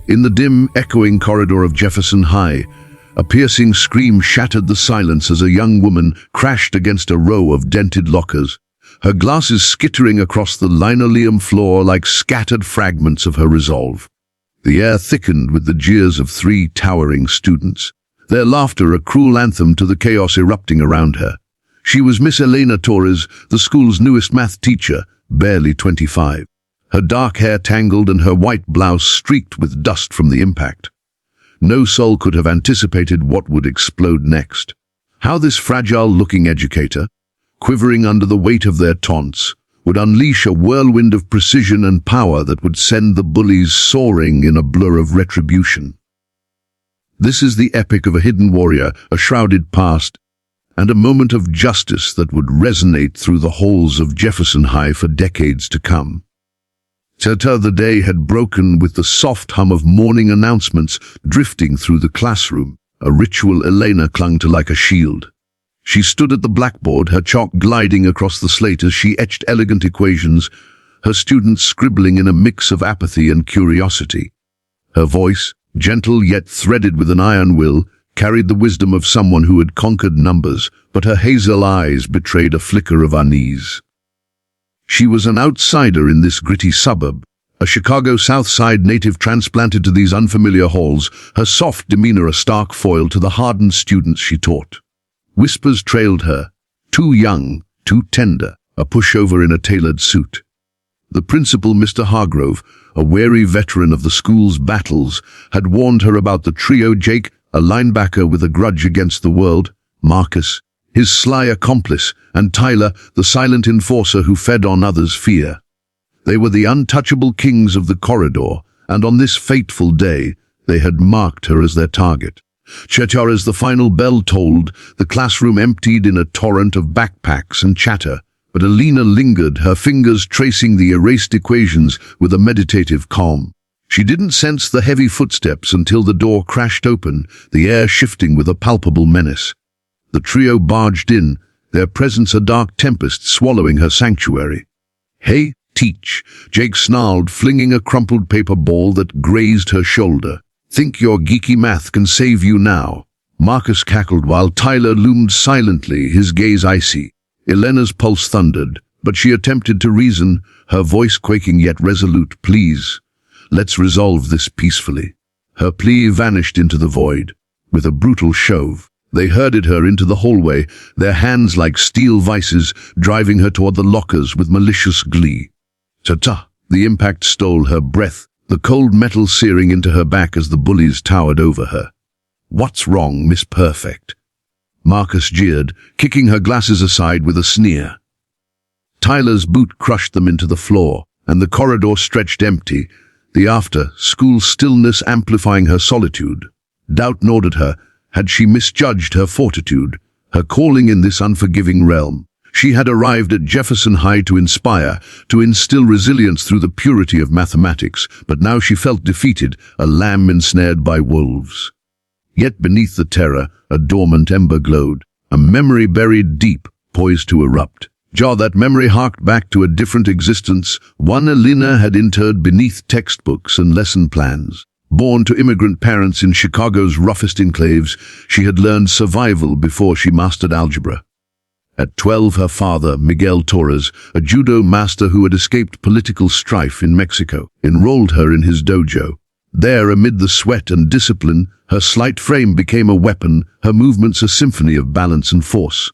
In the dim, echoing corridor of Jefferson High, a piercing scream shattered the silence as a young woman crashed against a row of dented lockers, her glasses skittering across the linoleum floor like scattered fragments of her resolve. The air thickened with the jeers of 3 towering students, their laughter a cruel anthem to the chaos erupting around her. She was Miss Elena Torres, the school's newest math teacher, barely 25. Her dark hair tangled and her white blouse streaked with dust from the impact. No soul could have anticipated what would explode next. How this fragile-looking educator, quivering under the weight of their taunts, would unleash a whirlwind of precision and power that would send the bullies soaring in a blur of retribution. This is the epic of a hidden warrior, a shrouded past, and a moment of justice that would resonate through the halls of Jefferson High for decades to come. The day had broken with the soft hum of morning announcements drifting through the classroom. A ritual Elena clung to like a shield. She stood at the blackboard, her chalk gliding across the slate as she etched elegant equations, her students scribbling in a mix of apathy and curiosity. Her voice, gentle yet threaded with an iron will, carried the wisdom of someone who had conquered numbers, but her hazel eyes betrayed a flicker of unease. She was an outsider in this gritty suburb, a Chicago South Side native transplanted to these unfamiliar halls, her soft demeanor a stark foil to the hardened students she taught. Whispers trailed her, too young, too tender, a pushover in a tailored suit. The principal, Mr. Hargrove, a wary veteran of the school's battles, had warned her about the trio: Jake, a linebacker with a grudge against the world, Marcus, his sly accomplice, and Tyler, the silent enforcer who fed on others' fear. They were the untouchable kings of the corridor, and on this fateful day, they had marked her as their target. As the final bell tolled, the classroom emptied in a torrent of backpacks and chatter, but Elena lingered, her fingers tracing the erased equations with a meditative calm. She didn't sense the heavy footsteps until the door crashed open, the air shifting with a palpable menace. The trio barged in, their presence a dark tempest swallowing her sanctuary. "Hey, teach," Jake snarled, flinging a crumpled paper ball that grazed her shoulder. "Think your geeky math can save you now?" Marcus cackled while Tyler loomed silently, his gaze icy. Elena's pulse thundered, but she attempted to reason, her voice quaking yet resolute. "Please, let's resolve this peacefully." Her plea vanished into the void. With a brutal shove, they herded her into the hallway, their hands like steel vices, driving her toward the lockers with malicious glee. Ta-ta! The impact stole her breath, the cold metal searing into her back as the bullies towered over her. "What's wrong, Miss Perfect?" Marcus jeered, kicking her glasses aside with a sneer. Tyler's boot crushed them into the floor, and the corridor stretched empty, the after-school stillness amplifying her solitude. Doubt gnawed at her. Had she misjudged her fortitude, her calling in this unforgiving realm? She had arrived at Jefferson High to inspire, to instill resilience through the purity of mathematics, but now she felt defeated, a lamb ensnared by wolves. Yet beneath the terror, a dormant ember glowed, a memory buried deep, poised to erupt. That memory harked back to a different existence, one Elena had interred beneath textbooks and lesson plans. Born to immigrant parents in Chicago's roughest enclaves, she had learned survival before she mastered algebra. At 12, her father, Miguel Torres, a judo master who had escaped political strife in Mexico, enrolled her in his dojo. There, amid the sweat and discipline, her slight frame became a weapon, her movements a symphony of balance and force.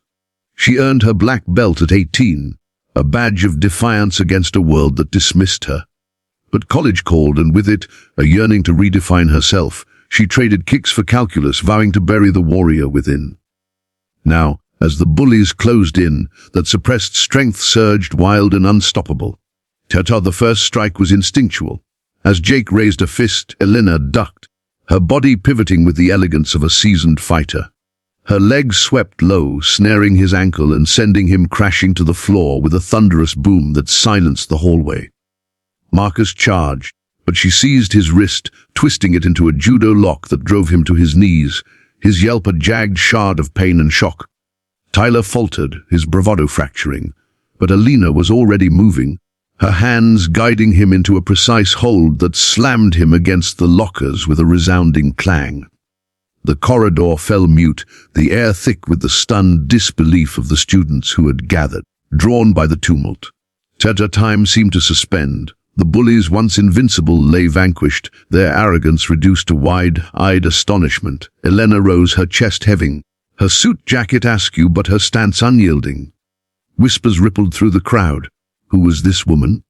She earned her black belt at 18, a badge of defiance against a world that dismissed her. But college called, and with it, a yearning to redefine herself. She traded kicks for calculus, vowing to bury the warrior within. Now, as the bullies closed in, that suppressed strength surged wild and unstoppable. The first strike was instinctual. As Jake raised a fist, Elena ducked, her body pivoting with the elegance of a seasoned fighter. Her legs swept low, snaring his ankle and sending him crashing to the floor with a thunderous boom that silenced the hallway. Marcus charged, but she seized his wrist, twisting it into a judo lock that drove him to his knees, his yelp a jagged shard of pain and shock. Tyler faltered, his bravado fracturing, but Elena was already moving, her hands guiding him into a precise hold that slammed him against the lockers with a resounding clang. The corridor fell mute, the air thick with the stunned disbelief of the students who had gathered, drawn by the tumult. Time seemed to suspend. The bullies, once invincible, lay vanquished, their arrogance reduced to wide-eyed astonishment. Elena rose, her chest heaving, her suit jacket askew but her stance unyielding. Whispers rippled through the crowd. Who was this woman?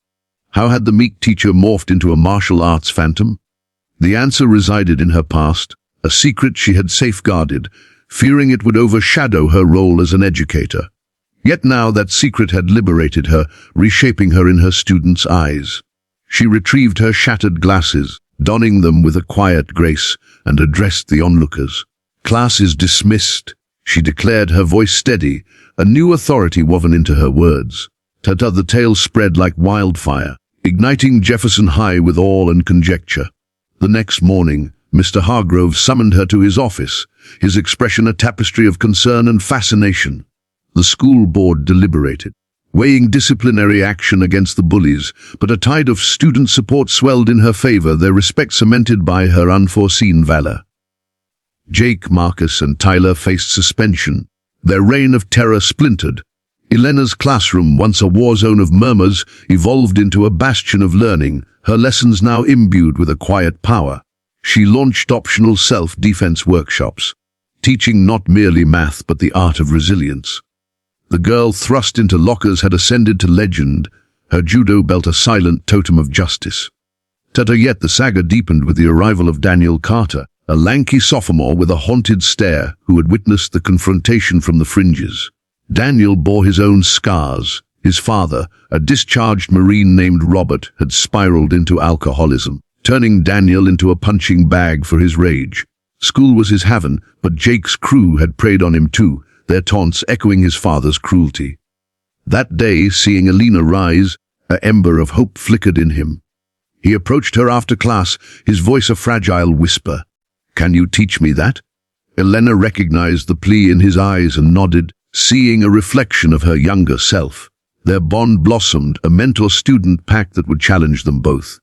How had the meek teacher morphed into a martial arts phantom? The answer resided in her past, a secret she had safeguarded, fearing it would overshadow her role as an educator. Yet now that secret had liberated her, reshaping her in her students' eyes. She retrieved her shattered glasses, donning them with a quiet grace, and addressed the onlookers. "Class is dismissed," she declared, her voice steady, a new authority woven into her words. The tale spread like wildfire, igniting Jefferson High with awe and conjecture. The next morning, Mr. Hargrove summoned her to his office, his expression a tapestry of concern and fascination. The school board deliberated, weighing disciplinary action against the bullies, but a tide of student support swelled in her favor, their respect cemented by her unforeseen valor. Jake, Marcus, and Tyler faced suspension. Their reign of terror splintered. Elena's classroom, once a war zone of murmurs, evolved into a bastion of learning, her lessons now imbued with a quiet power. She launched optional self-defense workshops, teaching not merely math but the art of resilience. The girl thrust into lockers had ascended to legend, her judo belt a silent totem of justice. Yet the saga deepened with the arrival of Daniel Carter, a lanky sophomore with a haunted stare who had witnessed the confrontation from the fringes. Daniel bore his own scars. His father, a discharged Marine named Robert, had spiraled into alcoholism, turning Daniel into a punching bag for his rage. School was his haven, but Jake's crew had preyed on him too, their taunts echoing his father's cruelty. That day, seeing Elena rise, an ember of hope flickered in him. He approached her after class, his voice a fragile whisper. "Can you teach me that?" Elena recognized the plea in his eyes and nodded, seeing a reflection of her younger self. Their bond blossomed, a mentor-student pact that would challenge them both.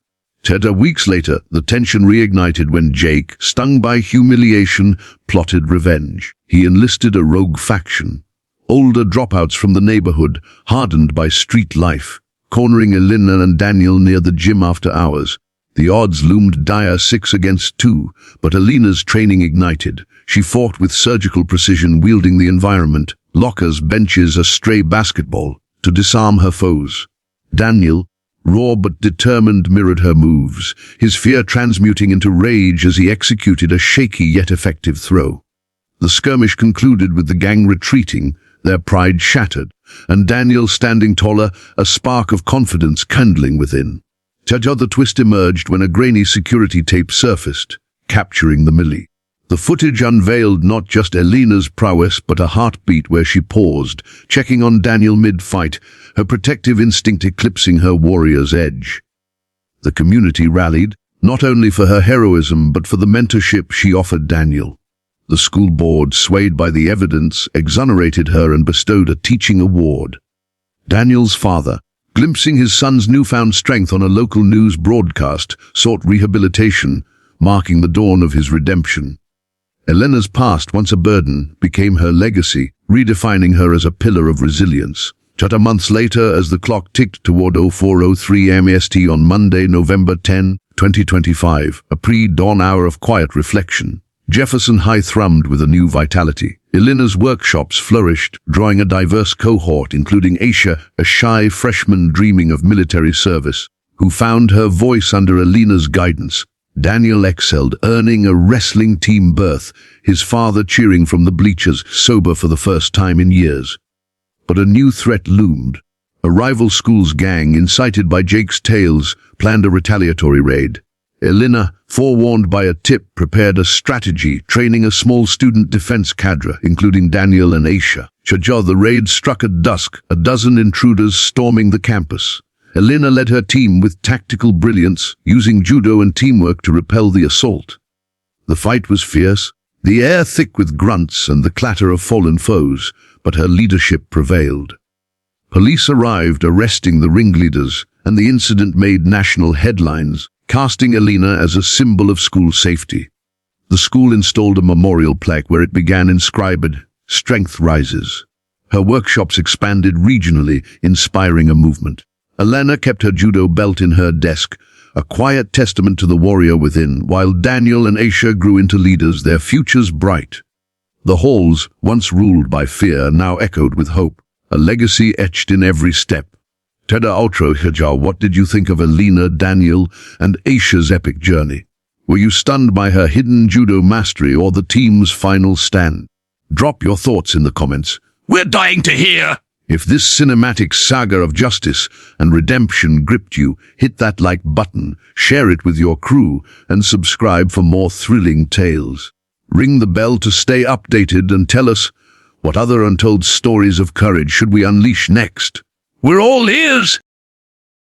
Weeks later, the tension reignited when Jake, stung by humiliation, plotted revenge. He enlisted a rogue faction. Older dropouts from the neighborhood, hardened by street life, cornering Elena and Daniel near the gym after hours. The odds loomed dire 6 against 2, but Elena's training ignited. She fought with surgical precision, wielding the environment, lockers, benches, a stray basketball, to disarm her foes. Daniel, raw but determined, mirrored her moves, his fear transmuting into rage as he executed a shaky yet effective throw. The skirmish concluded with the gang retreating, their pride shattered, and Daniel standing taller, a spark of confidence kindling within. The twist emerged when a grainy security tape surfaced, capturing the Millie. The footage unveiled not just Elena's prowess but a heartbeat where she paused, checking on Daniel mid-fight, her protective instinct eclipsing her warrior's edge. The community rallied, not only for her heroism but for the mentorship she offered Daniel. The school board, swayed by the evidence, exonerated her and bestowed a teaching award. Daniel's father, glimpsing his son's newfound strength on a local news broadcast, sought rehabilitation, marking the dawn of his redemption. Elena's past, once a burden, became her legacy, redefining her as a pillar of resilience. Months later, as the clock ticked toward 04:03 MST on Monday, November 10, 2025, a pre-dawn hour of quiet reflection, Jefferson High thrummed with a new vitality. Elena's workshops flourished, drawing a diverse cohort, including Aisha, a shy freshman dreaming of military service, who found her voice under Elena's guidance. Daniel excelled, earning a wrestling team berth, his father cheering from the bleachers, sober for the first time in years. But a new threat loomed. A rival school's gang, incited by Jake's tales, planned a retaliatory raid. Elena, forewarned by a tip, prepared a strategy, training a small student defense cadre, including Daniel and Aisha. The raid struck at dusk, a dozen intruders storming the campus. Elena led her team with tactical brilliance, using judo and teamwork to repel the assault. The fight was fierce, the air thick with grunts and the clatter of fallen foes, but her leadership prevailed. Police arrived, arresting the ringleaders, and the incident made national headlines, casting Elena as a symbol of school safety. The school installed a memorial plaque where it began inscribed, "Strength Rises." Her workshops expanded regionally, inspiring a movement. Elena kept her judo belt in her desk, a quiet testament to the warrior within, while Daniel and Aisha grew into leaders, their futures bright. The halls, once ruled by fear, now echoed with hope, a legacy etched in every step. Teda Ultra Hajar, what did you think of Elena, Daniel, and Aisha's epic journey? Were you stunned by her hidden judo mastery or the team's final stand? Drop your thoughts in the comments. We're dying to hear! If this cinematic saga of justice and redemption gripped you, hit that like button, share it with your crew, and subscribe for more thrilling tales. Ring the bell to stay updated and tell us what other untold stories of courage should we unleash next. We're all ears!